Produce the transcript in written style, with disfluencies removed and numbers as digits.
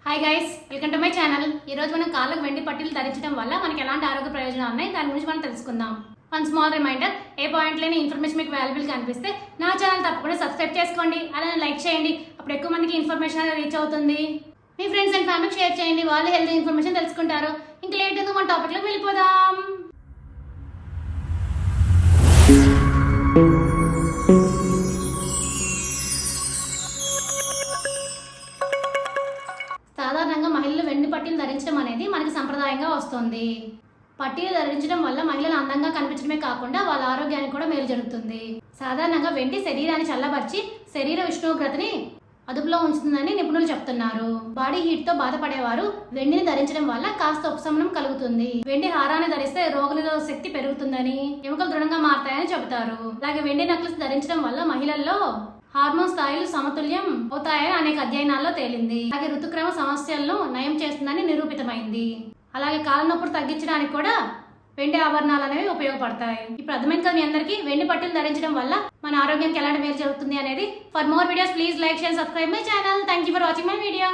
Hi guys, welcome to my channel. ఈ రోజు మనం కాళ్ళకు వెండి పట్టీలు ధరించడం వల్ల మనకి ఎలాంటి ఆరోగ్య ప్రయోజనాలు ఉన్నాయి దాని గురించి మనం తెలుసుకుందాం. వన్ స్మాల్ రిమైండర్, ఏ పాయింట్ లేని ఇన్ఫర్మేషన్ మీకు వాల్యుబుల్ కనిపిస్తే నా ఛానల్ తప్పకుండా సబ్స్క్రైబ్ చేసుకోండి, అలానే లైక్ చేయండి. అప్పుడు ఎక్కువ మందికి ఇన్ఫర్మేషన్ అనేది రీచ్ అవుతుంది. మీ ఫ్రెండ్స్ అండ్ ఫ్యామిలీకి షేర్ చేయండి, వాళ్ళు హెల్తీ ఇన్ఫర్మేషన్ తెలుసుకుంటారు. ఇంకా లేట్ ఎందుకు మన టాపిక్లోకి వెళ్ళిపోదాం. సాధారణంగా మహిళలు వెండి పట్టీలు ధరించడం అనేది మనకి సంప్రదాయంగా వస్తుంది. పట్టీలు ధరించడం వల్ల మహిళలు అందంగా కనిపించడమే కాకుండా వాళ్ళ ఆరోగ్యానికి కూడా మేలు జరుగుతుంది. సాధారణంగా వెండి శరీరాన్ని చల్లబరిచి శరీర ఉష్ణోగ్రతని అదుపులో ఉంచుతుందని నిపుణులు చెప్తున్నారు. బాడీ హీట్ తో బాధపడేవారు వెండిని ధరించడం వల్ల కాస్త ఉపశమనం కలుగుతుంది. వెండి హారాన్ని ధరిస్తే రోగనిరోధక శక్తి పెరుగుతుందని, ఎముకలు దృఢంగా మారతాయని చెబుతారు. అలాగే వెండి నెక్లెస్ ధరించడం వల్ల మహిళల్లో హార్మోన్ స్థాయిలు సమతుల్యం అవుతాయని అనేక అధ్యయనాల్లో తేలింది. అలాగే ఋతుక్రమ సమస్యలను నయం చేస్తుందని నిరూపితమైంది. అలాగే కాళ్ళ నొప్పులు తగ్గించడానికి కూడా వెండి ఆభరణాలు అనేవి ఉపయోగపడతాయి. ఇప్పుడు అర్థమైంది కదా మీ అందరికీ వెండి పట్టీలు ధరించడం వల్ల మన ఆరోగ్యానికి ఎలాంటి మేలు జరుగుతుంది అనేది. For more videos please like share subscribe my channel. Thank you for watching my video.